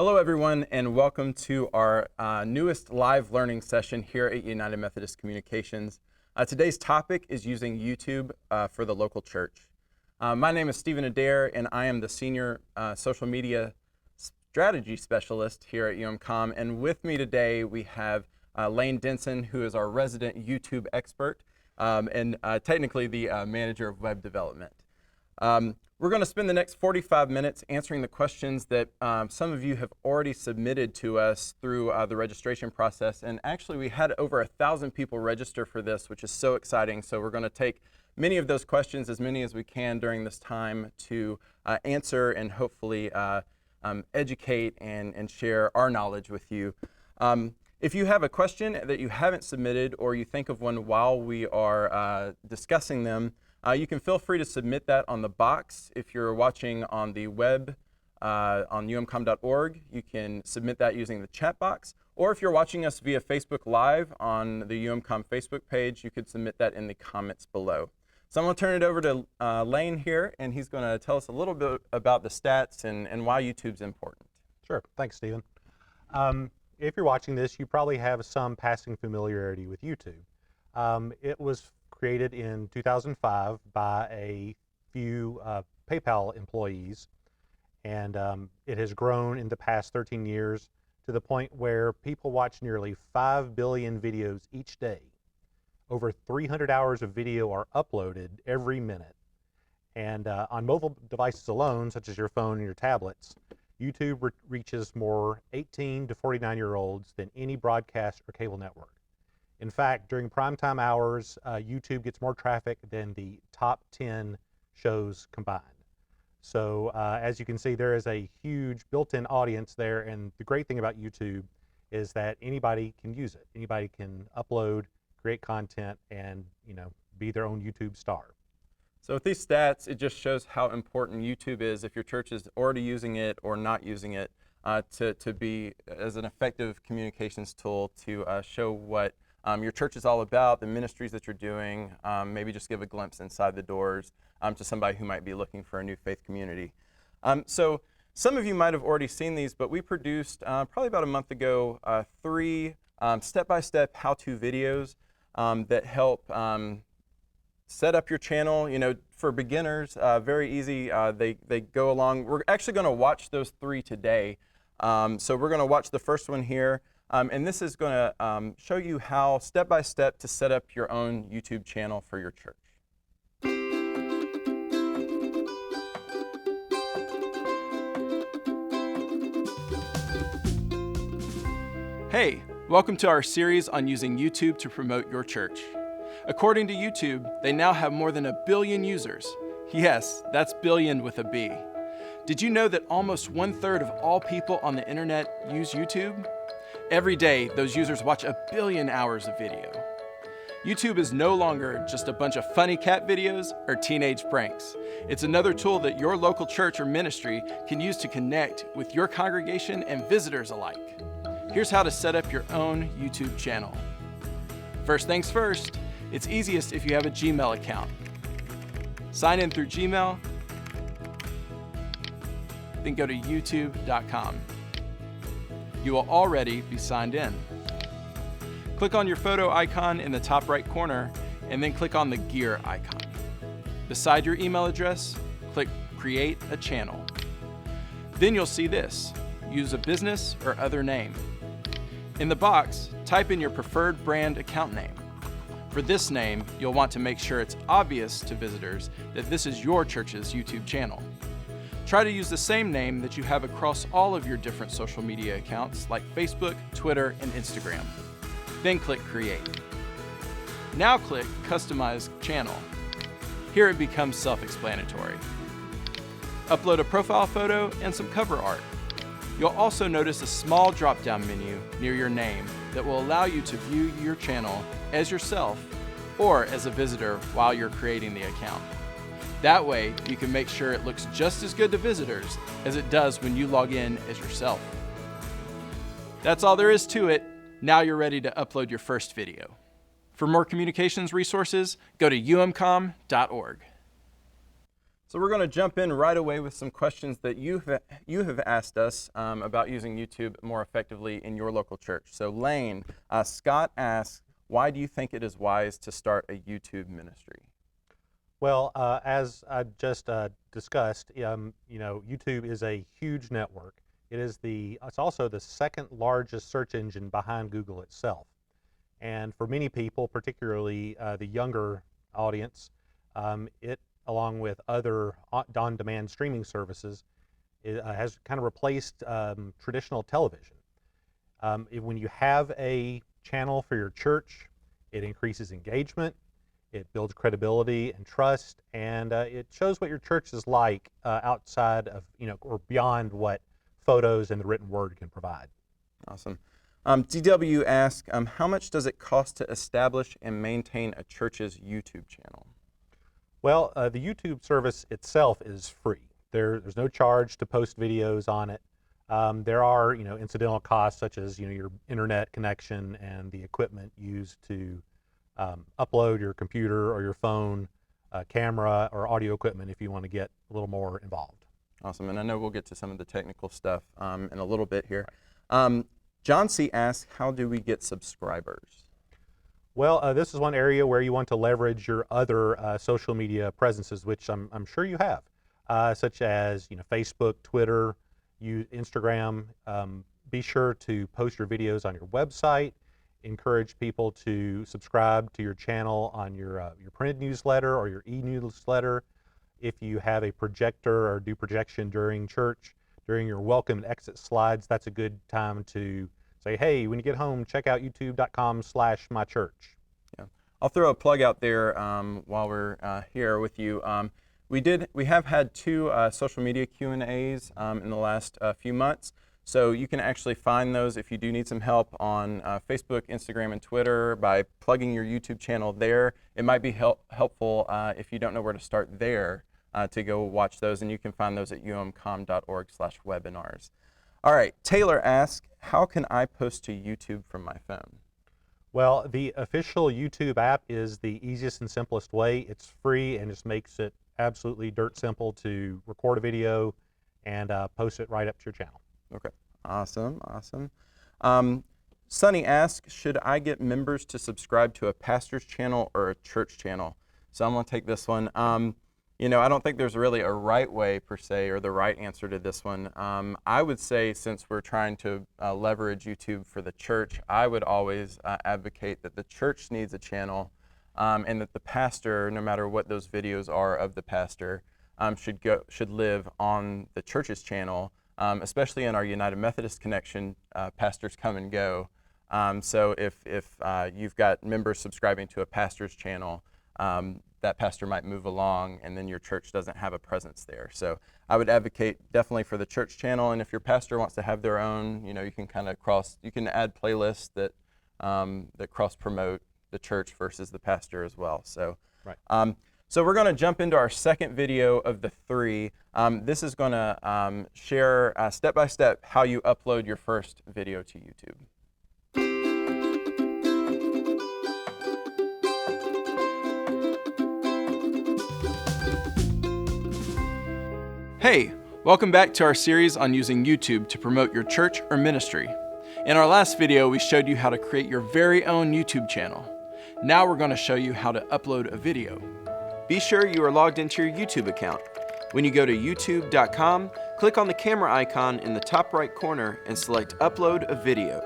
Hello, everyone, and welcome to our newest live learning session here at United Methodist Communications. Today's topic is using YouTube for the local church. My name is Stephen Adair, and I am the Senior Social Media Strategy Specialist here at UMCOM. And with me today, we have Lane Denson, who is our resident YouTube expert and technically the Manager of Web Development. We're going to spend the next 45 minutes answering the questions that some of you have already submitted to us through the registration process. And actually, we had over 1,000 people register for this, which is so exciting. So we're going to take many of those questions, as many as we can during this time, to answer and hopefully educate and share our knowledge with you. If you have a question that you haven't submitted, or you think of one while we are discussing them, you can feel free to submit that on the box. If you're watching on the web on umcom.org, you can submit that using the chat box. Or if you're watching us via Facebook Live on the UMCOM Facebook page, you could submit that in the comments below. So I'm going to turn it over to Lane here, and he's going to tell us a little bit about the stats and why YouTube's important. Sure. Thanks, Stephen. If you're watching this, you probably have some passing familiarity with YouTube. It was created in 2005 by a few PayPal employees, and it has grown in the past 13 years to the point where people watch nearly 5 billion videos each day. Over 300 hours of video are uploaded every minute. And on mobile devices alone, such as your phone and your tablets, YouTube reaches more 18 to 49-year-olds than any broadcast or cable network. In fact, during primetime hours, YouTube gets more traffic than the top 10 shows combined. So as you can see, there is a huge built-in audience there, and the great thing about YouTube is that anybody can use it. Anybody can upload, create content, and be their own YouTube star. So with these stats, it just shows how important YouTube is if your church is already using it or not using it to be as an effective communications tool to show what your church is all about, the ministries that you're doing, maybe just give a glimpse inside the doors to somebody who might be looking for a new faith community. So some of you might have already seen these, but we produced probably about a month ago 3 step-by-step how-to videos that help set up your channel. For beginners, very easy. They go along. We're actually going to watch those 3 today. So we're going to watch the first one here. And this is going to show you how step-by-step to set up your own YouTube channel for your church. Hey, welcome to our series on using YouTube to promote your church. According to YouTube, they now have more than 1 billion users. Yes, that's billion with a B. Did you know that almost 1/3 of all people on the internet use YouTube? Every day, those users watch 1 billion hours of video. YouTube is no longer just a bunch of funny cat videos or teenage pranks. It's another tool that your local church or ministry can use to connect with your congregation and visitors alike. Here's how to set up your own YouTube channel. First things first, it's easiest if you have a Gmail account. Sign in through Gmail, then go to youtube.com. You will already be signed in. Click on your photo icon in the top right corner, and then click on the gear icon. Beside your email address, click Create a Channel. Then you'll see this: use a business or other name. In the box, type in your preferred brand account name. For this name, you'll want to make sure it's obvious to visitors that this is your church's YouTube channel. Try to use the same name that you have across all of your different social media accounts like Facebook, Twitter, and Instagram. Then click Create. Now click Customize Channel. Here it becomes self-explanatory. Upload a profile photo and some cover art. You'll also notice a small drop-down menu near your name that will allow you to view your channel as yourself or as a visitor while you're creating the account. That way, you can make sure it looks just as good to visitors as it does when you log in as yourself. That's all there is to it. Now you're ready to upload your first video. For more communications resources, go to umcom.org. So we're going to jump in right away with some questions that you have asked us about using YouTube more effectively in your local church. So Lane, Scott asks, why do you think it is wise to start a YouTube ministry? Well, as I just discussed, YouTube is a huge network. It's also the second largest search engine behind Google itself. And for many people, particularly the younger audience, it, along with other on-demand streaming services, has kind of replaced traditional television. When you have a channel for your church, it increases engagement, it builds credibility and trust, and it shows what your church is like outside of, or beyond what photos and the written word can provide. Awesome. DW asks, how much does it cost to establish and maintain a church's YouTube channel? Well, the YouTube service itself is free. There's no charge to post videos on it. There are, incidental costs such as, your internet connection and the equipment used to upload your computer or your phone, camera or audio equipment if you want to get a little more involved. Awesome, and I know we'll get to some of the technical stuff in a little bit here. John C. asks, how do we get subscribers? Well, this is one area where you want to leverage your other social media presences, which I'm sure you have, such as Facebook, Twitter, Instagram. Be sure to post your videos on your website. Encourage people to subscribe to your channel on your printed newsletter or your e-newsletter. If you have a projector or do projection during church, during your welcome and exit slides, that's a good time to say, hey, when you get home, check out youtube.com/mychurch. Yeah, I'll throw a plug out there while we're here with you. We have had 2 social media Q&As in the last few months. So you can actually find those if you do need some help on Facebook, Instagram, and Twitter by plugging your YouTube channel there. It might be helpful if you don't know where to start there to go watch those, and you can find those at umcom.org/webinars. All right, Taylor asks, how can I post to YouTube from my phone? Well, the official YouTube app is the easiest and simplest way. It's free and just makes it absolutely dirt simple to record a video and post it right up to your channel. Okay, awesome. Sunny asks, should I get members to subscribe to a pastor's channel or a church channel? So I'm going to take this one. I don't think there's really a right way per se or the right answer to this one. I would say, since we're trying to leverage YouTube for the church, I would always advocate that the church needs a channel and that the pastor, no matter what those videos are of the pastor, should live on the church's channel. Especially in our United Methodist Connection, pastors come and go. So if you've got members subscribing to a pastor's channel, that pastor might move along and then your church doesn't have a presence there. So I would advocate definitely for the church channel, and if your pastor wants to have their own, you can kind of you can add playlists that cross-promote the church versus the pastor as well. So, right. So we're going to jump into our second video of the 3. This is going to share step-by-step how you upload your first video to YouTube. Hey, welcome back to our series on using YouTube to promote your church or ministry. In our last video, we showed you how to create your very own YouTube channel. Now we're going to show you how to upload a video. Be sure you are logged into your YouTube account. When you go to youtube.com, click on the camera icon in the top right corner and select Upload a Video.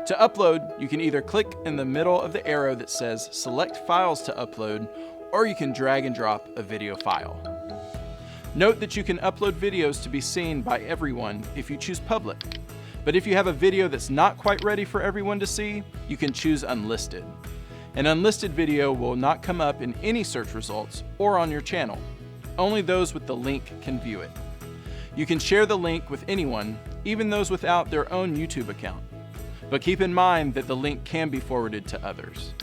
To upload, you can either click in the middle of the arrow that says Select Files to Upload, or you can drag and drop a video file. Note that you can upload videos to be seen by everyone if you choose Public. But if you have a video that's not quite ready for everyone to see, you can choose Unlisted. An unlisted video will not come up in any search results or on your channel. Only those with the link can view it. You can share the link with anyone, even those without their own YouTube account. But keep in mind that the link can be forwarded to others.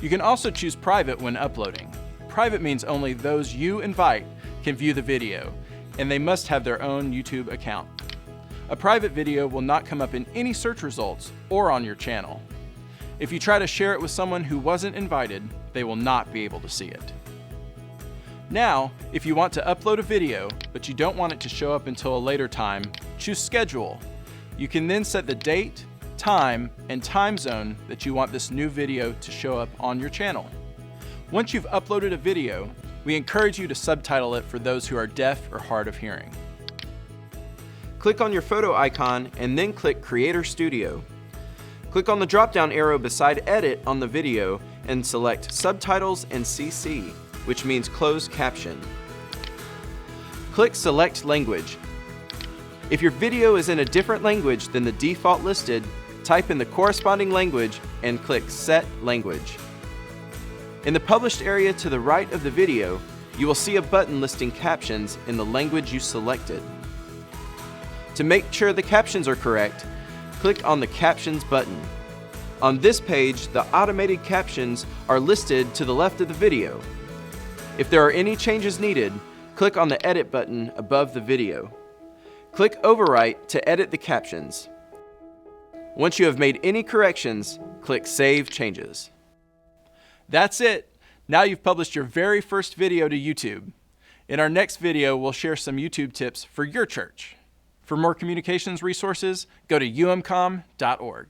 You can also choose private when uploading. Private means only those you invite can view the video, and they must have their own YouTube account. A private video will not come up in any search results or on your channel. If you try to share it with someone who wasn't invited, they will not be able to see it. Now, if you want to upload a video, but you don't want it to show up until a later time, choose Schedule. You can then set the date, time, and time zone that you want this new video to show up on your channel. Once you've uploaded a video, we encourage you to subtitle it for those who are deaf or hard of hearing. Click on your photo icon and then click Creator Studio. Click on the drop-down arrow beside Edit on the video and select Subtitles and CC, which means closed caption. Click Select Language. If your video is in a different language than the default listed, type in the corresponding language and click Set Language. In the published area to the right of the video, you will see a button listing captions in the language you selected. To make sure the captions are correct, click on the Captions button. On this page, the automated captions are listed to the left of the video. If there are any changes needed, click on the Edit button above the video. Click Overwrite to edit the captions. Once you have made any corrections, click Save Changes. That's it. Now you've published your very first video to YouTube. In our next video, we'll share some YouTube tips for your church. For more communications resources, go to umcom.org.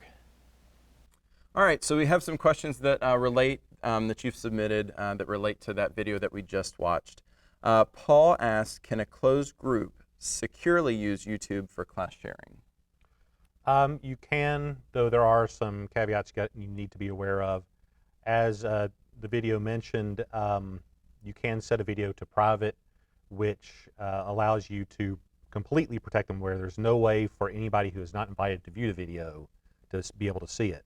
All right, so we have some questions that that you've submitted that relate to that video that we just watched. Paul asks, can a closed group securely use YouTube for class sharing? You can, though there are some caveats you need to be aware of. As the video mentioned, you can set a video to private, which allows you to completely protect them, where there's no way for anybody who is not invited to view the video to be able to see it.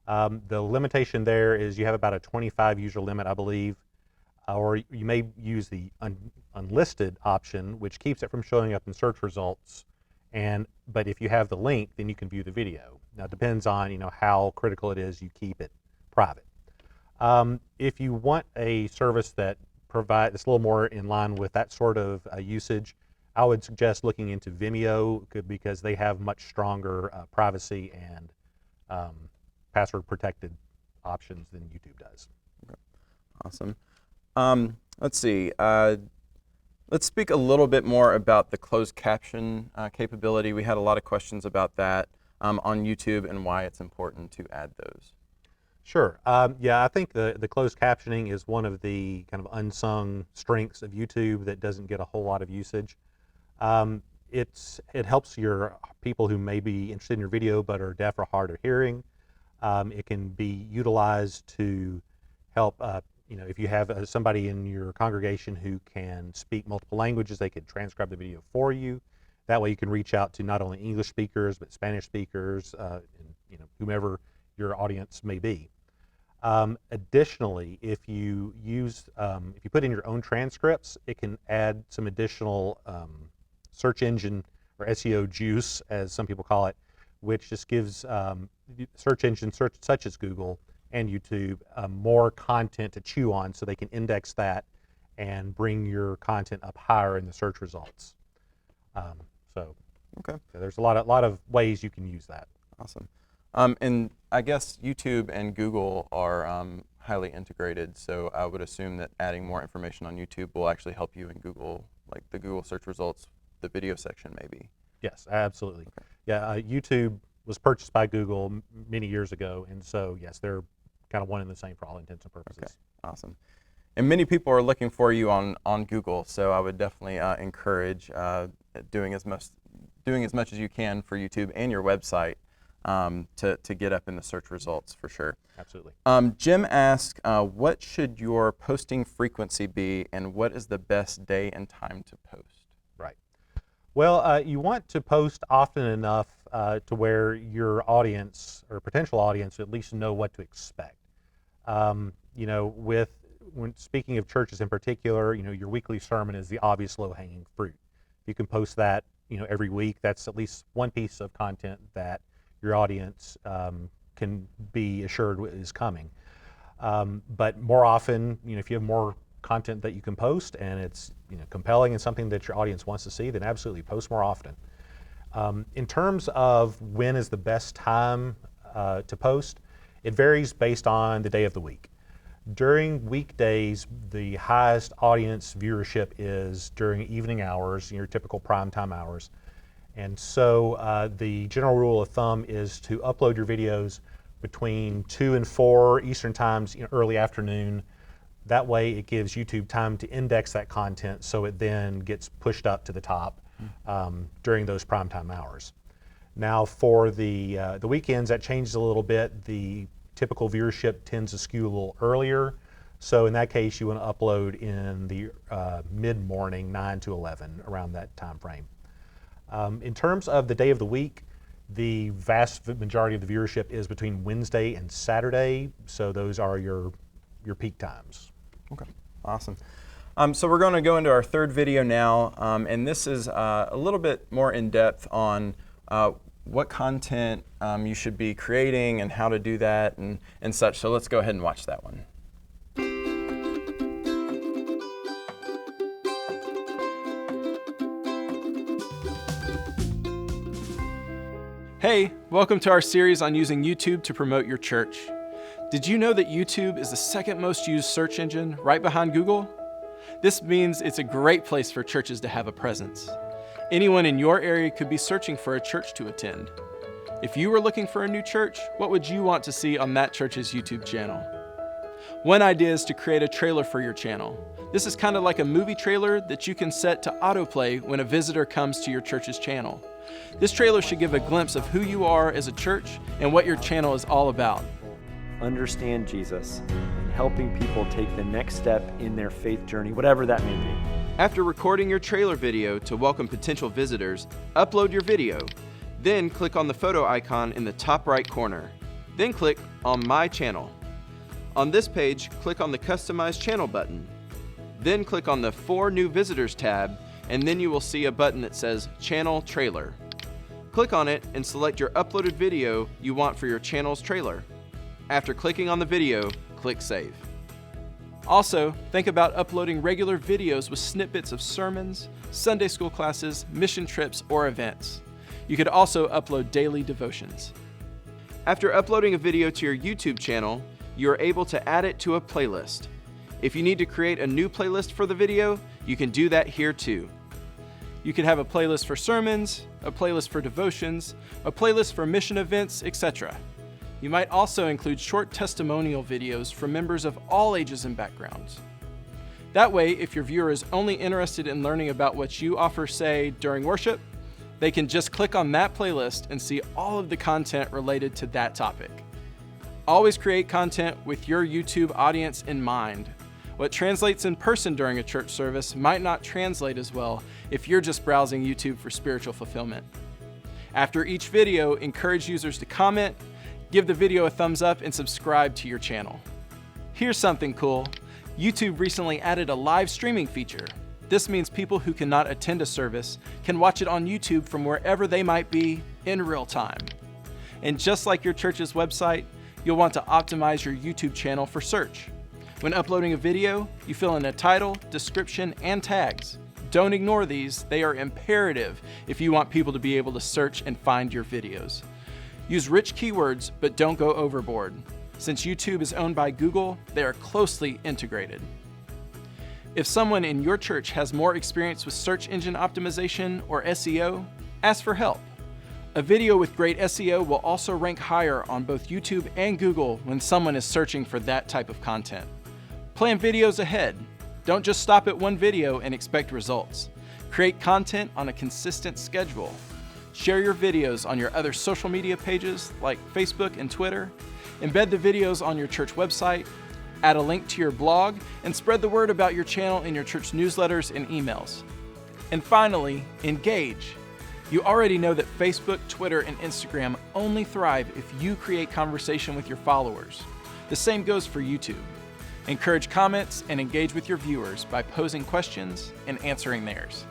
The limitation there is you have about a 25 user limit, I believe, or you may use the unlisted option, which keeps it from showing up in search results. But if you have the link, then you can view the video. Now it depends on how critical it is you keep it private. If you want a service that's a little more in line with that sort of usage, I would suggest looking into Vimeo because they have much stronger privacy and password protected options than YouTube does. Okay. Awesome. Let's see. Let's speak a little bit more about the closed caption capability. We had a lot of questions about that on YouTube and why it's important to add those. Sure. Yeah, I think the closed captioning is one of the kind of unsung strengths of YouTube that doesn't get a whole lot of usage. It helps your people who may be interested in your video but are deaf or hard of hearing. It can be utilized to help, if you have somebody in your congregation who can speak multiple languages, they can transcribe the video for you. That way you can reach out to not only English speakers but Spanish speakers, and whomever your audience may be. Additionally, if you put in your own transcripts, it can add some additional search engine or SEO juice, as some people call it, which just gives search engines such as Google and YouTube more content to chew on, so they can index that and bring your content up higher in the search results. Okay. So there's a lot of ways you can use that. Awesome. And I guess YouTube and Google are highly integrated, so I would assume that adding more information on YouTube will actually help you in Google, like the Google search results, the video section maybe. Yes, absolutely. Okay. Yeah, YouTube was purchased by Google many years ago, and so yes, they're kind of one and the same for all intents and purposes. Okay, awesome. And many people are looking for you on Google, so I would definitely encourage doing as much as you can for YouTube and your website to get up in the search results for sure. Absolutely. Jim asked, what should your posting frequency be, and what is the best day and time to post? Right. Well, you want to post often enough to where your audience or potential audience at least know what to expect. When speaking of churches in particular, your weekly sermon is the obvious low-hanging fruit. You can post that, every week. That's at least one piece of content that your audience can be assured is coming. But more often, if you have more content that you can post and it's compelling and something that your audience wants to see, then absolutely post more often. In terms of when is the best time to post, it varies based on the day of the week. During weekdays, the highest audience viewership is during evening hours, your typical primetime hours. And so the general rule of thumb is to upload your videos between 2 and 4 Eastern times, early afternoon. That way it gives YouTube time to index that content so it then gets pushed up to the top during those primetime hours. Now for the weekends, that changes a little bit. The typical viewership tends to skew a little earlier. So in that case, you want to upload in the mid-morning, 9 to 11, around that time frame. In terms of the day of the week, the vast majority of the viewership is between Wednesday and Saturday. So those are your peak times. Okay, awesome. So we're going to go into our third video now, and this is a little bit more in depth on what content you should be creating and how to do that and such. So let's go ahead and watch that one. Hey, welcome to our series on using YouTube to promote your church. Did you know that YouTube is the second most used search engine right behind Google? This means it's a great place for churches to have a presence. Anyone in your area could be searching for a church to attend. If you were looking for a new church, what would you want to see on that church's YouTube channel? One idea is to create a trailer for your channel. This is kind of like a movie trailer that you can set to autoplay when a visitor comes to your church's channel. This trailer should give a glimpse of who you are as a church and what your channel is all about. Understand Jesus and helping people take the next step in their faith journey, whatever that may be. After recording your trailer video to welcome potential visitors, upload your video. Then click on the photo icon in the top right corner. Then click on My Channel. On this page, click on the Customize Channel button. Then click on the For New Visitors tab, and then you will see a button that says Channel Trailer. Click on it and select your uploaded video you want for your channel's trailer. After clicking on the video, click Save. Also, think about uploading regular videos with snippets of sermons, Sunday school classes, mission trips, or events. You could also upload daily devotions. After uploading a video to your YouTube channel, you are able to add it to a playlist. If you need to create a new playlist for the video, you can do that here too. You could have a playlist for sermons, a playlist for devotions, a playlist for mission events, etc. You might also include short testimonial videos from members of all ages and backgrounds. That way, if your viewer is only interested in learning about what you offer, say, during worship, they can just click on that playlist and see all of the content related to that topic. Always create content with your YouTube audience in mind. What translates in person during a church service might not translate as well if you're just browsing YouTube for spiritual fulfillment. After each video, encourage users to comment, give the video a thumbs up, and subscribe to your channel. Here's something cool. YouTube recently added a live streaming feature. This means people who cannot attend a service can watch it on YouTube from wherever they might be in real time. And just like your church's website, you'll want to optimize your YouTube channel for search. When uploading a video, you fill in a title, description, and tags. Don't ignore these, they are imperative if you want people to be able to search and find your videos. Use rich keywords, but don't go overboard. Since YouTube is owned by Google, they are closely integrated. If someone in your church has more experience with search engine optimization or SEO, ask for help. A video with great SEO will also rank higher on both YouTube and Google when someone is searching for that type of content. Plan videos ahead. Don't just stop at one video and expect results. Create content on a consistent schedule. Share your videos on your other social media pages like Facebook and Twitter. Embed the videos on your church website. Add a link to your blog and spread the word about your channel in your church newsletters and emails. And finally, engage. You already know that Facebook, Twitter, and Instagram only thrive if you create conversation with your followers. The same goes for YouTube. Encourage comments and engage with your viewers by posing questions and answering theirs.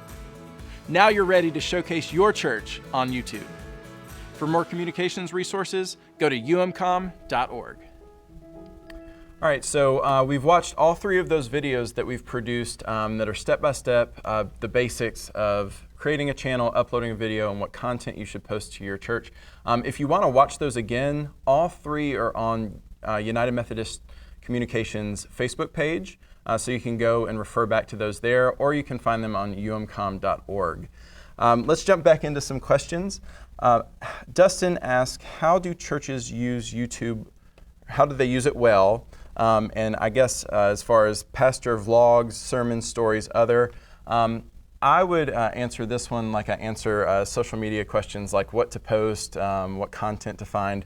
Now you're ready to showcase your church on YouTube. For more communications resources, go to umcom.org. All right, so we've watched all three of those videos that we've produced that are step-by-step, the basics of creating a channel, uploading a video, and what content you should post to your church. If you want to watch those again, all three are on United Methodist Communications Facebook page, so you can go and refer back to those there, or you can find them on umcom.org. Let's jump back into some questions. Dustin asked, how do churches use YouTube? How do they use it well? And I guess as far as pastor vlogs, sermon stories, other, I would answer this one like I answer social media questions like what to post, what content to find.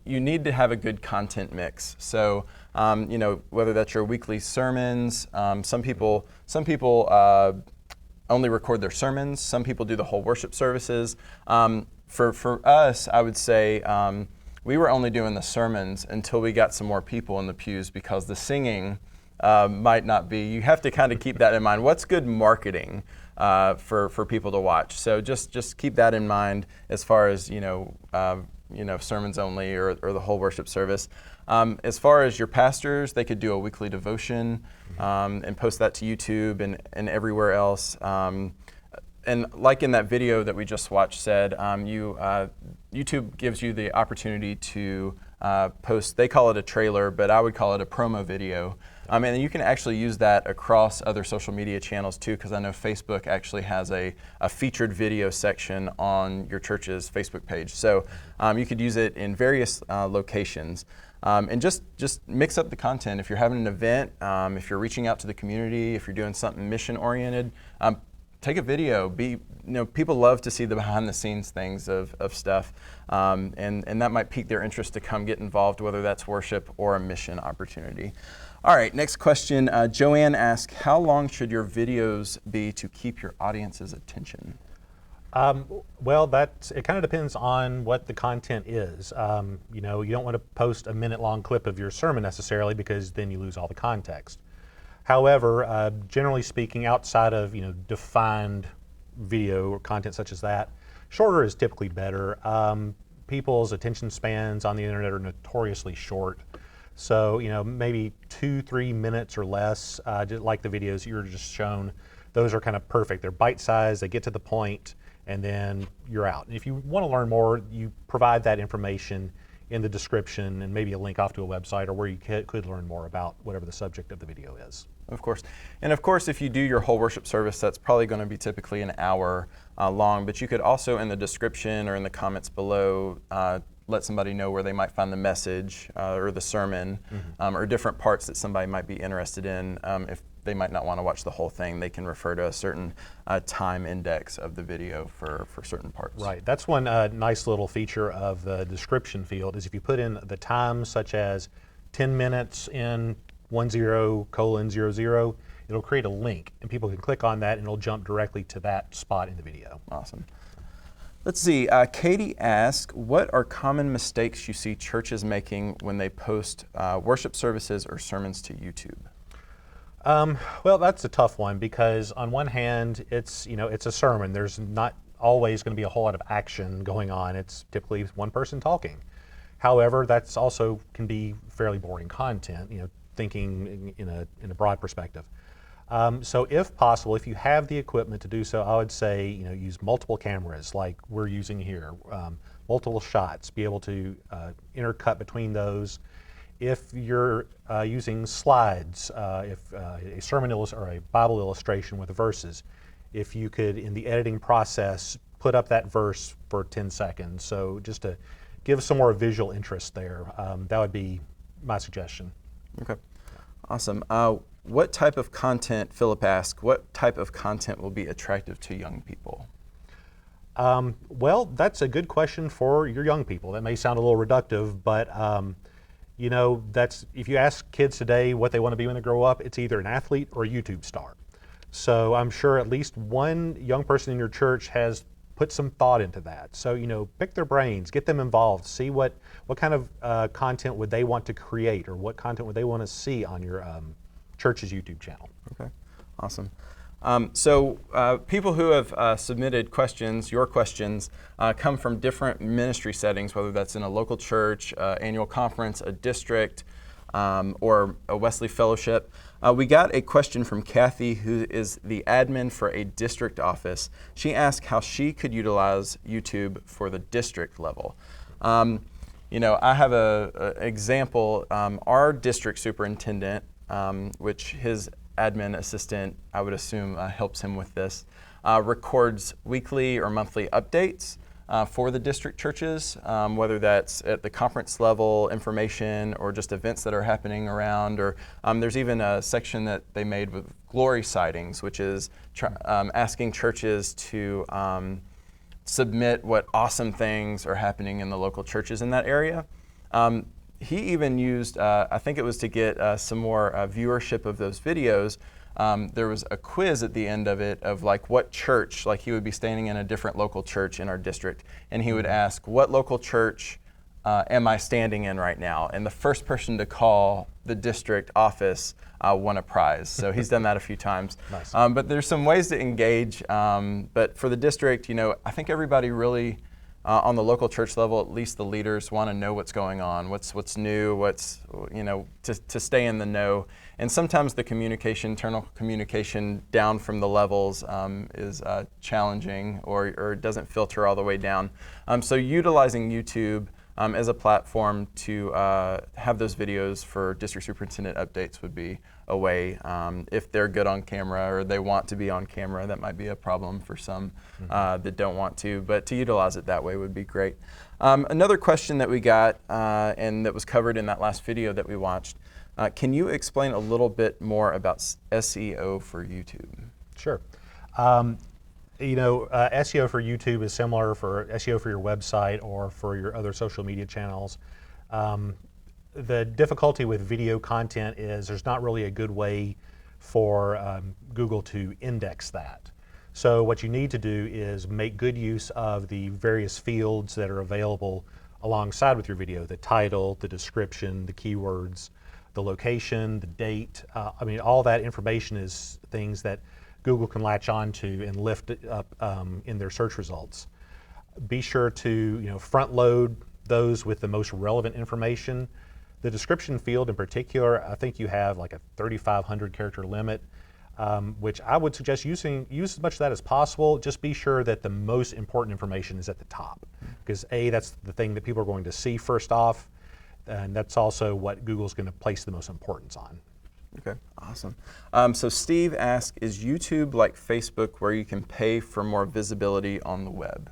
You need to have a good content mix. So, whether that's your weekly sermons, some people only record their sermons. Some people do the whole worship services. For us, I would say we were only doing the sermons until we got some more people in the pews, because the singing might not be. You have to kind of keep that in mind. What's good marketing for people to watch? So just keep that in mind as far as sermons only or the whole worship service. As far as your pastors, they could do a weekly devotion and post that to YouTube and everywhere else. And like in that video that we just watched said, YouTube gives you the opportunity to post, they call it a trailer, but I would call it a promo video. And you can actually use that across other social media channels too, because I know Facebook actually has a featured video section on your church's Facebook page. So you could use it in various locations. And just mix up the content. If you're having an event, if you're reaching out to the community, if you're doing something mission-oriented, take a video. People love to see the behind-the-scenes things of stuff, and that might pique their interest to come get involved, whether that's worship or a mission opportunity. All right, next question. Joanne asked, how long should your videos be to keep your audience's attention? Well, it kind of depends on what the content is. You don't want to post a minute-long clip of your sermon necessarily, because then you lose all the context. However, generally speaking, outside of defined video or content such as that, shorter is typically better. People's attention spans on the internet are notoriously short. So, maybe 2-3 minutes or less, just like the videos you were just shown, those are kind of perfect. They're bite-sized, they get to the point, and then you're out. And if you want to learn more, you provide that information in the description and maybe a link off to a website or where you could learn more about whatever the subject of the video is. Of course. And of course, if you do your whole worship service, that's probably going to be typically an hour long, but you could also in the description or in the comments below let somebody know where they might find the message or the sermon, or different parts that somebody might be interested in. If they might not want to watch the whole thing, they can refer to a certain time index of the video for certain parts. Right. That's one nice little feature of the description field is if you put in the times such as 10 minutes in 10:00, it'll create a link and people can click on that and it'll jump directly to that spot in the video. Awesome. Let's see, Katie asked, what are common mistakes you see churches making when they post worship services or sermons to YouTube? Well, that's a tough one because on one hand, it's a sermon. There's not always going to be a whole lot of action going on. It's typically one person talking. However, that's also can be fairly boring content, thinking in a broad perspective. So if possible, if you have the equipment to do so, I would say, use multiple cameras like we're using here, multiple shots, be able to intercut between those. If you're using slides, if a sermon or a Bible illustration with verses, if you could, in the editing process, put up that verse for 10 seconds. So just to give some more visual interest there, that would be my suggestion. Okay, awesome. What type of content, Philip asked, what type of content will be attractive to young people? Well, that's a good question for your young people. That may sound a little reductive, but that's if you ask kids today what they want to be when they grow up, it's either an athlete or a YouTube star. So I'm sure at least one young person in your church has put some thought into that. So, pick their brains, get them involved, see what kind of content would they want to create or what content would they want to see on your church's YouTube channel. Okay, awesome. So people who have submitted questions, your questions, come from different ministry settings, whether that's in a local church, annual conference, a district, or a Wesley fellowship. We got a question from Kathy, who is the admin for a district office. She asked how she could utilize YouTube for the district level. I have a example. Our district superintendent, which his admin assistant, I would assume, helps him with this, records weekly or monthly updates for the district churches, whether that's at the conference level information or just events that are happening around, or there's even a section that they made with glory sightings, which is asking churches to submit what awesome things are happening in the local churches in that area. He even used, I think it was to get some more viewership of those videos. There was a quiz at the end of it of like what church, like he would be standing in a different local church in our district, and he would ask, what local church am I standing in right now? And the first person to call the district office won a prize. So he's done that a few times. Nice. But there's some ways to engage. But for the district, I think everybody really, on the local church level, at least the leaders want to know what's going on, what's new, to stay in the know. And sometimes the internal communication down from the levels is challenging or doesn't filter all the way down. So utilizing YouTube as a platform to have those videos for district superintendent updates would be a way. If they're good on camera or they want to be on camera, that might be a problem for some that don't want to, but to utilize it that way would be great. Another question that we got and that was covered in that last video that we watched, can you explain a little bit more about SEO for YouTube? Sure. SEO for YouTube is similar for SEO for your website or for your other social media channels. The difficulty with video content is there's not really a good way for Google to index that. So what you need to do is make good use of the various fields that are available alongside with your video, the title, the description, the keywords, the location, the date. All that information is things that Google can latch on to and lift it up in their search results. Be sure to front load those with the most relevant information. The description field in particular, I think you have like a 3,500 character limit, which I would suggest use as much of that as possible. Just be sure that the most important information is at the top, because that's the thing that people are going to see first off, and that's also what Google's going to place the most importance on. Okay, awesome. So Steve asked, is YouTube like Facebook where you can pay for more visibility on the web?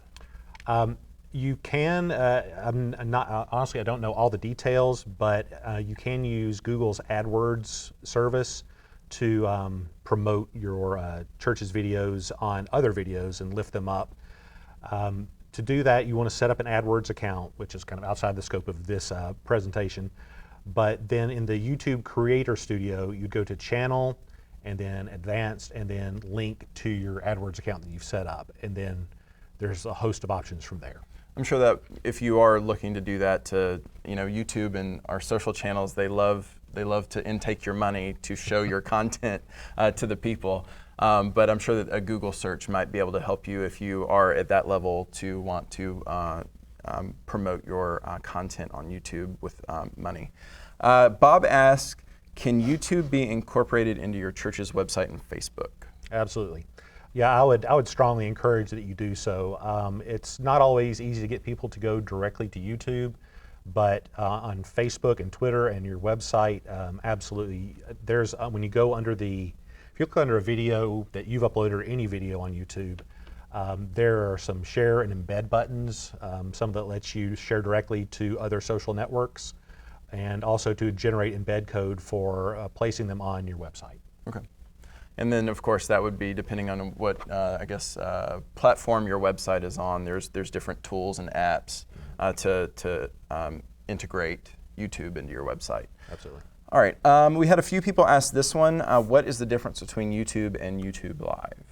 You can, honestly, I don't know all the details, but you can use Google's AdWords service to promote your church's videos on other videos and lift them up. To do that, you want to set up an AdWords account, which is kind of outside the scope of this presentation. But then in the YouTube Creator Studio, you go to Channel, and then Advanced, and then link to your AdWords account that you've set up. And then there's a host of options from there. I'm sure that if you are looking to do that to, YouTube and our social channels, they love to intake your money to show your content to the people. But I'm sure that a Google search might be able to help you if you are at that level to want to promote your content on YouTube with money. Bob asked, can YouTube be incorporated into your church's website and Facebook? Absolutely. Yeah, I would strongly encourage that you do so. It's not always easy to get people to go directly to YouTube, but on Facebook and Twitter and your website, absolutely. There's when you go under if you look under a video that you've uploaded or any video on YouTube, there are some share and embed buttons, some that lets you share directly to other social networks, and also to generate embed code for placing them on your website. Okay. And then, of course, that would be depending on what, platform your website is on. There's different tools and apps to integrate YouTube into your website. Absolutely. All right. We had a few people ask this one. What is the difference between YouTube and YouTube Live?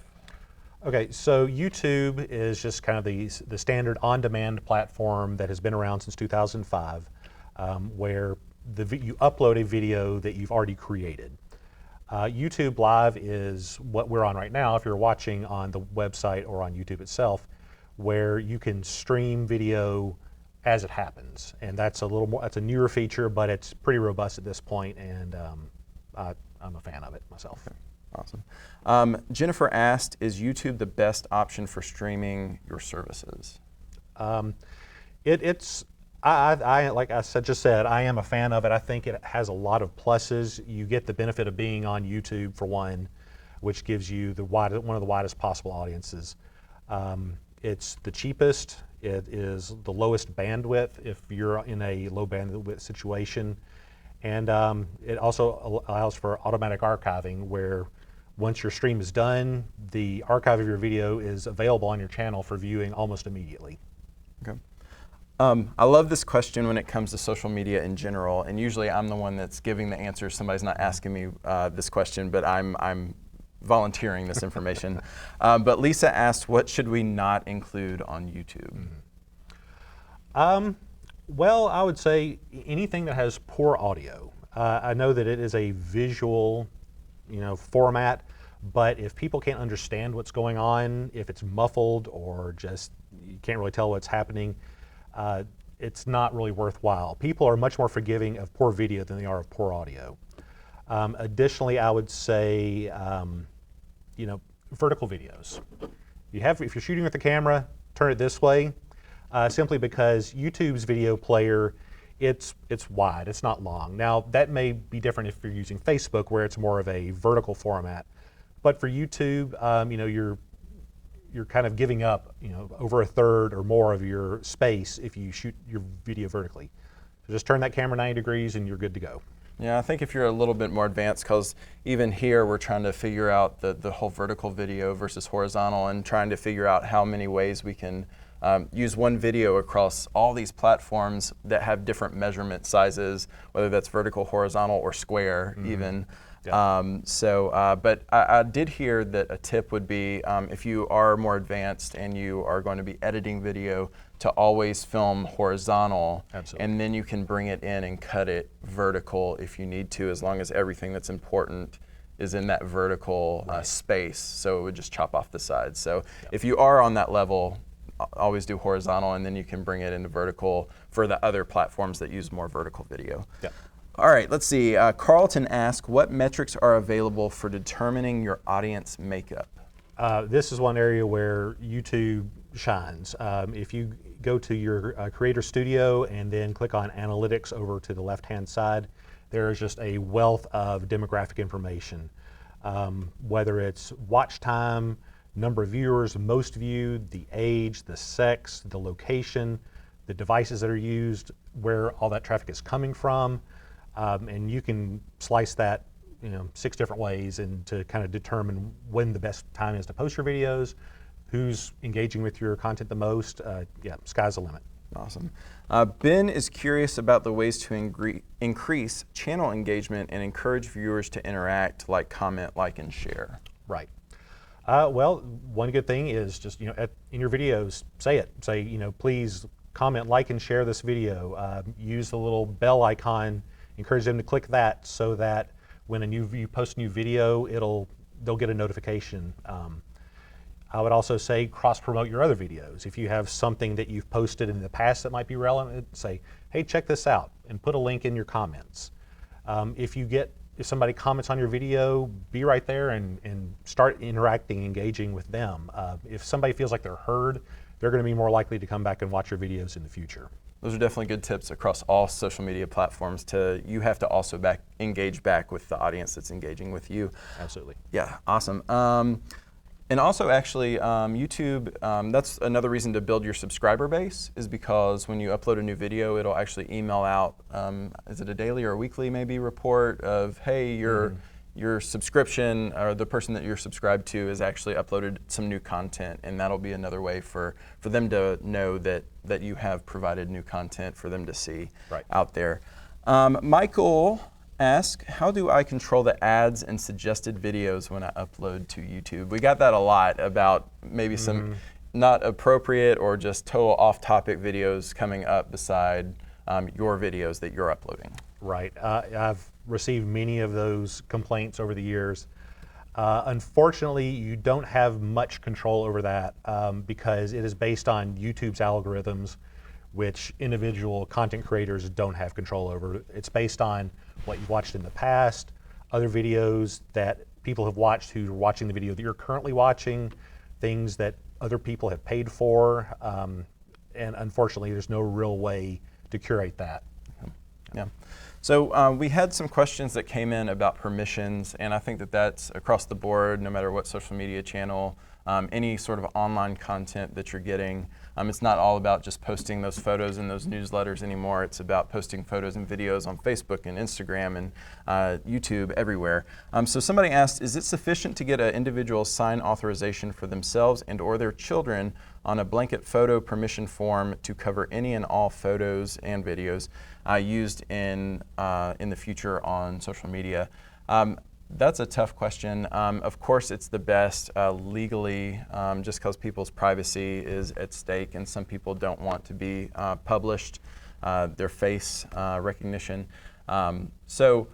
Okay, so YouTube is just kind of the standard on-demand platform that has been around since 2005, where you upload a video that you've already created. YouTube Live is what we're on right now if you're watching on the website or on YouTube itself, where you can stream video as it happens. And that's that's a newer feature, but it's pretty robust at this point, and I'm a fan of it myself. Okay. Awesome. Jennifer asked, is YouTube the best option for streaming your services? It's Like I just said, I am a fan of it. I think it has a lot of pluses. You get the benefit of being on YouTube for one, which gives you one of the widest possible audiences. It's the cheapest. It is the lowest bandwidth if you're in a low bandwidth situation, and it also allows for automatic archiving, where once your stream is done, the archive of your video is available on your channel for viewing almost immediately. Okay. I love this question when it comes to social media in general, and usually I'm the one that's giving the answer. Somebody's not asking me this question, but I'm volunteering this information. But Lisa asked, what should we not include on YouTube? Well, I would say anything that has poor audio. I know that it is a visual, format, but if people can't understand what's going on, if it's muffled or just you can't really tell what's happening, it's not really worthwhile. People are much more forgiving of poor video than they are of poor audio. Additionally, I would say, vertical videos. If you're shooting with the camera, turn it this way, simply because YouTube's video player, it's wide, it's not long. Now, that may be different if you're using Facebook, where it's more of a vertical format. But for YouTube, you're kind of giving up, over a third or more of your space if you shoot your video vertically. So just turn that camera 90 degrees and you're good to go. Yeah, I think if you're a little bit more advanced, because even here we're trying to figure out the whole vertical video versus horizontal, and trying to figure out how many ways we can use one video across all these platforms that have different measurement sizes, whether that's vertical, horizontal, or square even. Yeah. But I did hear that a tip would be, if you are more advanced and you are going to be editing video, to always film horizontal. Absolutely. And then you can bring it in and cut it vertical if you need to, as long as everything that's important is in that vertical space. So it would just chop off the sides. So if you are on that level, always do horizontal, and then you can bring it into vertical for the other platforms that use more vertical video. Yep. All right, let's see. Carlton asked, what metrics are available for determining your audience makeup? This is one area where YouTube shines. If you go to your Creator Studio and then click on Analytics over to the left-hand side, there is just a wealth of demographic information. Whether it's watch time, number of viewers, most viewed, the age, the sex, the location, the devices that are used, where all that traffic is coming from, and you can slice that 6 different ways and to kind of determine when the best time is to post your videos, who's engaging with your content the most. Sky's the limit. Awesome. Ben is curious about the ways to increase channel engagement and encourage viewers to interact, like comment, like, and share. Right. Well, one good thing is just, in your videos, say, please comment, like, and share this video. Use the little bell icon, encourage them to click that so that when you post a new video, they'll get a notification. I would also say cross-promote your other videos. If you have something that you've posted in the past that might be relevant, say, hey, check this out, and put a link in your comments. If somebody comments on your video, be right there and start interacting, engaging with them. If somebody feels like they're heard, they're going to be more likely to come back and watch your videos in the future. Those are definitely good tips across all social media platforms. You have to also engage back with the audience that's engaging with you. Absolutely. Yeah, awesome. And also, actually, YouTube, that's another reason to build your subscriber base, is because when you upload a new video, it'll actually email out, is it a daily or a weekly maybe report of, hey, your subscription, or the person that you're subscribed to has actually uploaded some new content, and that'll be another way for them to know that you have provided new content for them to see out there. Michael ask, how do I control the ads and suggested videos when I upload to YouTube? We got that a lot about maybe some not appropriate or just total off-topic videos coming up beside your videos that you're uploading. Right. I've received many of those complaints over the years. Unfortunately, you don't have much control over that because it is based on YouTube's algorithms, which individual content creators don't have control over. It's based on what you've watched in the past, other videos that people have watched who are watching the video that you're currently watching, things that other people have paid for, and unfortunately there's no real way to curate that. Yeah. So we had some questions that came in about permissions, and I think that that's across the board, no matter what social media channel, any sort of online content that you're getting. It's not all about just posting those photos in those newsletters anymore. It's about posting photos and videos on Facebook and Instagram and YouTube, everywhere. So somebody asked, is it sufficient to get an individual sign authorization for themselves and or their children on a blanket photo permission form to cover any and all photos and videos used in the future on social media? That's a tough question. Of course, it's the best legally, just because people's privacy is at stake, and some people don't want to be published, their face recognition. So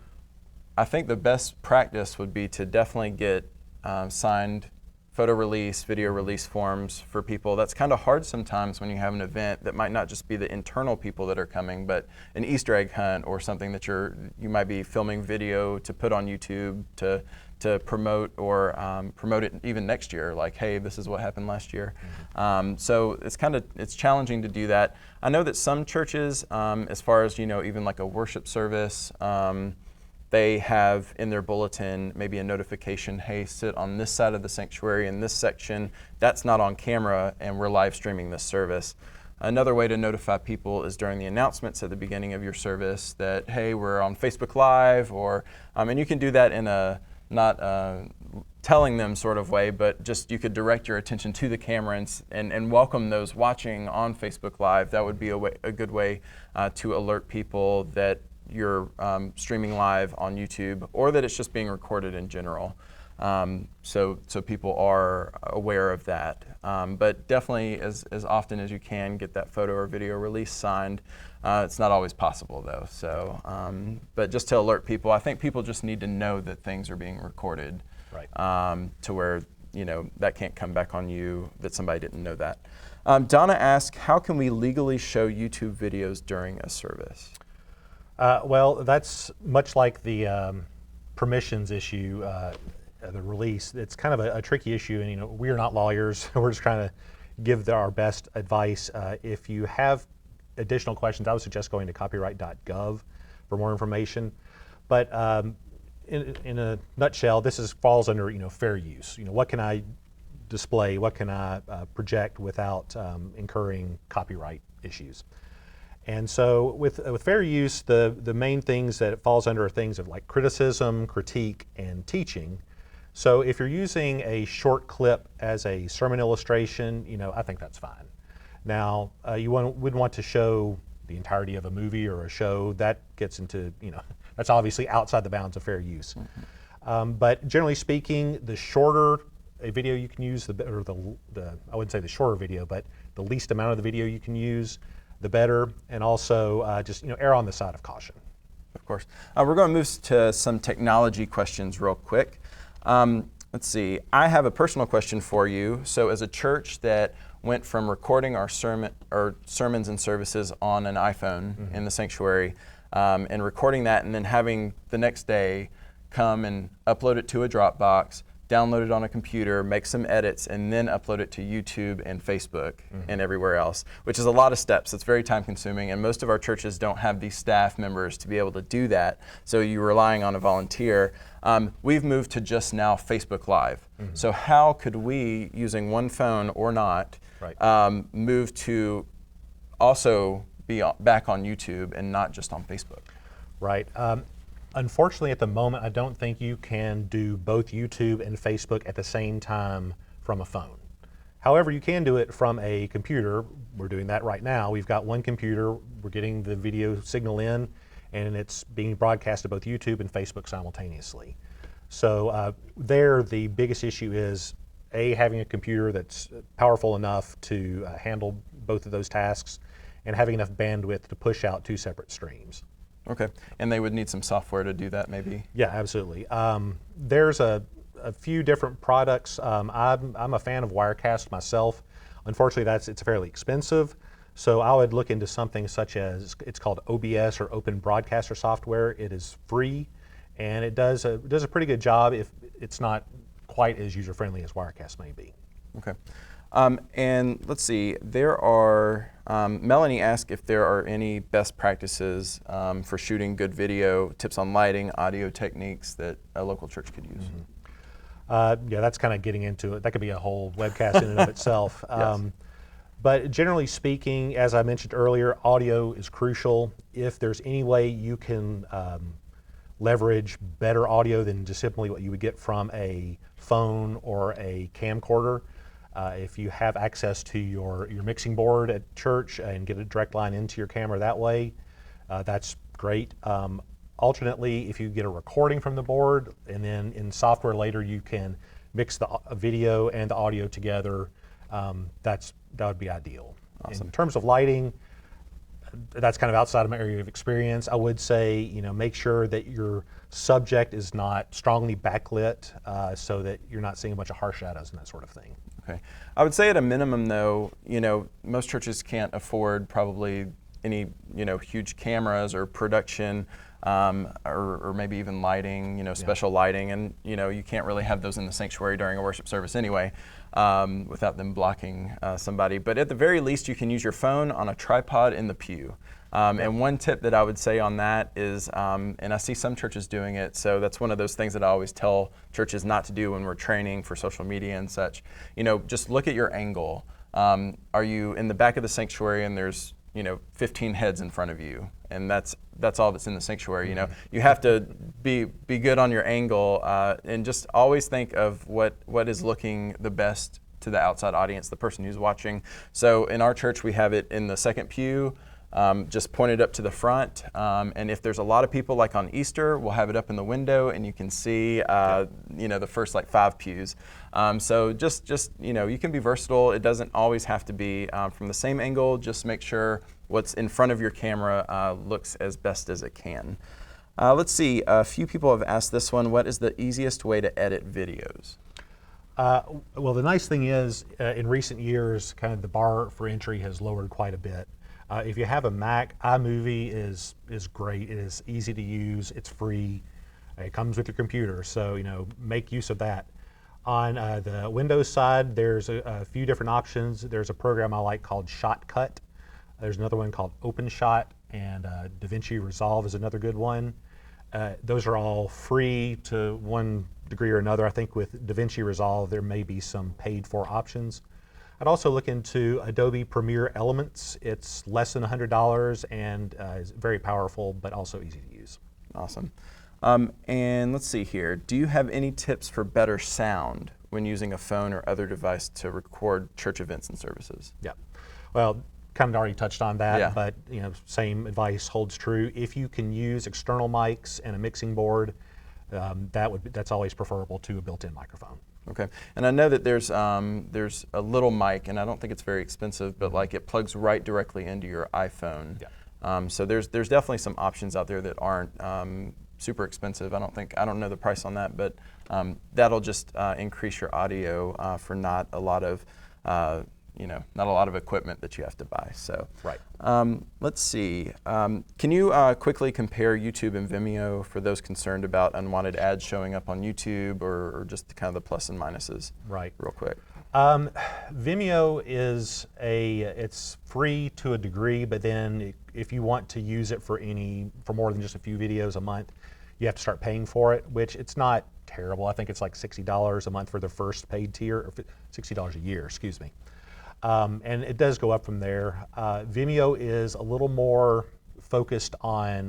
I think the best practice would be to definitely get signed photo release, video release forms for people. That's kind of hard sometimes when you have an event that might not just be the internal people that are coming, but an Easter egg hunt or something that you might be filming video to put on YouTube to promote or promote it even next year. Like, hey, this is what happened last year. So it's challenging to do that. I know that some churches, as far as even like a worship service, they have in their bulletin maybe a notification, hey, sit on this side of the sanctuary in this section. That's not on camera, and we're live streaming this service. Another way to notify people is during the announcements at the beginning of your service that, hey, we're on Facebook Live, or and you can do that in a not telling them sort of way, but just you could direct your attention to the camera and welcome those watching on Facebook Live. That would be a good way to alert people that you're streaming live on YouTube, or that it's just being recorded in general. So people are aware of that. But definitely as often as you can, get that photo or video release signed. It's not always possible though. So, but just to alert people, I think people just need to know that things are being recorded, right. To where that can't come back on you, that somebody didn't know that. Donna asked, how can we legally show YouTube videos during a service? Well, that's much like the permissions issue, the release. It's kind of a tricky issue, and we are not lawyers. We're just trying to give our best advice. If you have additional questions, I would suggest going to copyright.gov for more information. But in a nutshell, this falls under fair use. What can I display? What can I project without incurring copyright issues? And so with fair use, the main things that it falls under are things of like criticism, critique, and teaching. So if you're using a short clip as a sermon illustration, I think that's fine. Now, you wouldn't want to show the entirety of a movie or a show. That gets into, that's obviously outside the bounds of fair use. Mm-hmm. But generally speaking, the shorter a video you can use, I wouldn't say the shorter video, but the least amount of the video you can use, the better, and also just err on the side of caution. Of course. We're going to move to some technology questions real quick. Let's see. I have a personal question for you. So as a church that went from recording our sermons and services on an iPhone mm-hmm. in the sanctuary and recording that and then having the next day come and upload it to a Dropbox, download it on a computer, make some edits, and then upload it to YouTube and Facebook mm-hmm. and everywhere else, which is a lot of steps. It's very time consuming, and most of our churches don't have these staff members to be able to do that, so you're relying on a volunteer. We've moved to just now Facebook Live. Mm-hmm. So how could we, using one phone or not, right. Move to also be back on YouTube and not just on Facebook? Right. Unfortunately, at the moment, I don't think you can do both YouTube and Facebook at the same time from a phone. However, you can do it from a computer. We're doing that right now. We've got one computer, we're getting the video signal in, and it's being broadcast to both YouTube and Facebook simultaneously. So the biggest issue is having a computer that's powerful enough to handle both of those tasks, and having enough bandwidth to push out two separate streams. Okay, and they would need some software to do that, maybe? Yeah, absolutely. There's a few different products. I'm a fan of Wirecast myself. Unfortunately, it's fairly expensive, so I would look into something such as, it's called OBS, or Open Broadcaster Software. It is free, and it does a pretty good job, if it's not quite as user-friendly as Wirecast may be. Okay. And let's see, there are, Melanie asked if there are any best practices for shooting good video, tips on lighting, audio techniques that a local church could use. Yeah, that's kind of getting into it. That could be a whole webcast in and of itself. Yes. But generally speaking, as I mentioned earlier, audio is crucial. If there's any way you can leverage better audio than just simply what you would get from a phone or a camcorder, if you have access to your mixing board at church and get a direct line into your camera that way, that's great. Alternately, if you get a recording from the board and then in software later you can mix the video and the audio together, that would be ideal. Awesome. In terms of lighting, that's kind of outside of my area of experience. I would say, make sure that your subject is not strongly backlit so that you're not seeing a bunch of harsh shadows and that sort of thing. Okay. I would say at a minimum though, most churches can't afford probably any, huge cameras or production or maybe even lighting, special lighting. And, you can't really have those in the sanctuary during a worship service anyway without them blocking somebody. But at the very least, you can use your phone on a tripod in the pew. And one tip that I would say on that is, and I see some churches doing it, so that's one of those things that I always tell churches not to do when we're training for social media and such. Just look at your angle. Are you in the back of the sanctuary and there's 15 heads in front of you, and that's all that's in the sanctuary. You have to be good on your angle, and just always think of what is looking the best to the outside audience, the person who's watching. So in our church, we have it in the second pew, just pointed up to the front. And if there's a lot of people, like on Easter, we'll have it up in the window, and you can see the first 5 pews. So just you can be versatile. It doesn't always have to be from the same angle. Just make sure what's in front of your camera looks as best as it can. Let's see. A few people have asked this one. What is the easiest way to edit videos? Well, the nice thing is, in recent years, kind of the bar for entry has lowered quite a bit. If you have a Mac, iMovie is great. It is easy to use. It's free. It comes with your computer, so make use of that. On the Windows side, there's a few different options. There's a program I like called Shotcut. There's another one called OpenShot, and DaVinci Resolve is another good one. Those are all free to one degree or another. I think with DaVinci Resolve, there may be some paid-for options. I'd also look into Adobe Premiere Elements. It's less than $100 and is very powerful, but also easy to use. Awesome. And let's see here. Do you have any tips for better sound when using a phone or other device to record church events and services? Yeah. Well, kind of already touched on that, Yeah. but same advice holds true. If you can use external mics and a mixing board, that's always preferable to a built-in microphone. Okay, and I know that there's a little mic, and I don't think it's very expensive, but it plugs right directly into your iPhone. Yeah. So there's definitely some options out there that aren't super expensive. I don't know the price on that, but that'll just increase your audio for not a lot of equipment that you have to buy. So right. Let's see. Can you quickly compare YouTube and Vimeo for those concerned about unwanted ads showing up on YouTube, or just kind of the plus and minuses? Right. Real quick. Vimeo it's free to a degree, but then if you want to use it for more than just a few videos a month, you have to start paying for it, which it's not terrible. I think it's like $60 a month for the first paid tier, or $60 a year, excuse me. And it does go up from there. Vimeo is a little more focused on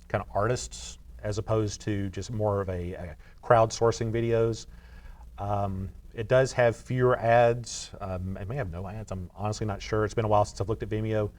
kind of artists as opposed to just more of a crowdsourcing videos. It does have fewer ads. It may have no ads. I'm honestly not sure. It's been a while since I've looked at Vimeo.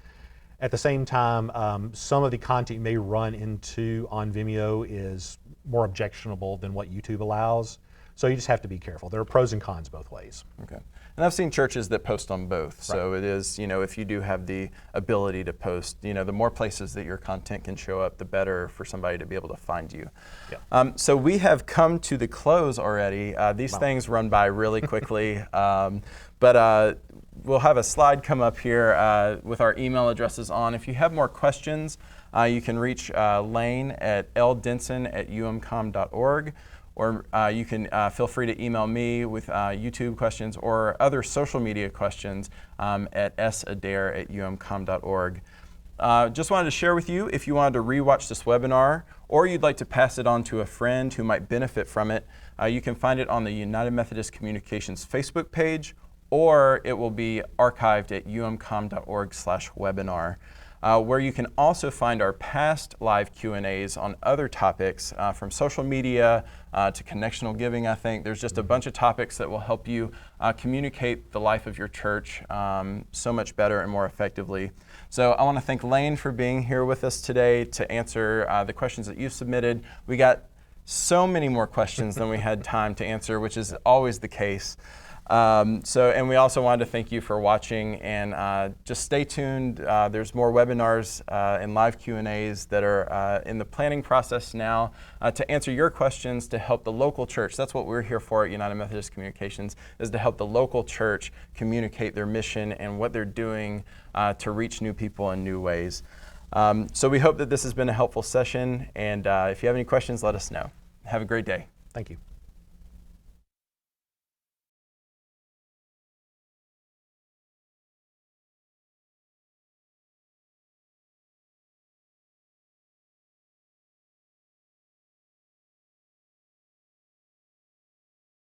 At the same time, some of the content you may run into on Vimeo is more objectionable than what YouTube allows. So you just have to be careful. There are pros and cons both ways. Okay. And I've seen churches that post on both. Right. So it is, if you do have the ability to post, the more places that your content can show up, the better for somebody to be able to find you. Yeah. So we have come to the close already. These things run by really quickly. But we'll have a slide come up here with our email addresses on. If you have more questions, you can reach Lane at ldenson@umcom.org. or you can feel free to email me with YouTube questions or other social media questions at sadair@umcom.org. Just wanted to share with you, if you wanted to rewatch this webinar or you'd like to pass it on to a friend who might benefit from it, you can find it on the United Methodist Communications Facebook page, or it will be archived at umcom.org/webinar, where you can also find our past live Q&As on other topics, from social media to connectional giving. I think there's just a bunch of topics that will help you communicate the life of your church so much better and more effectively. So I want to thank Lane for being here with us today to answer the questions that you've submitted. We got so many more questions than we had time to answer, which is always the case. And we also wanted to thank you for watching, and just stay tuned. There's more webinars and live Q&As that are in the planning process now to answer your questions to help the local church. That's what we're here for at United Methodist Communications, is to help the local church communicate their mission and what they're doing to reach new people in new ways. So we hope that this has been a helpful session, and if you have any questions, let us know. Have a great day. Thank you.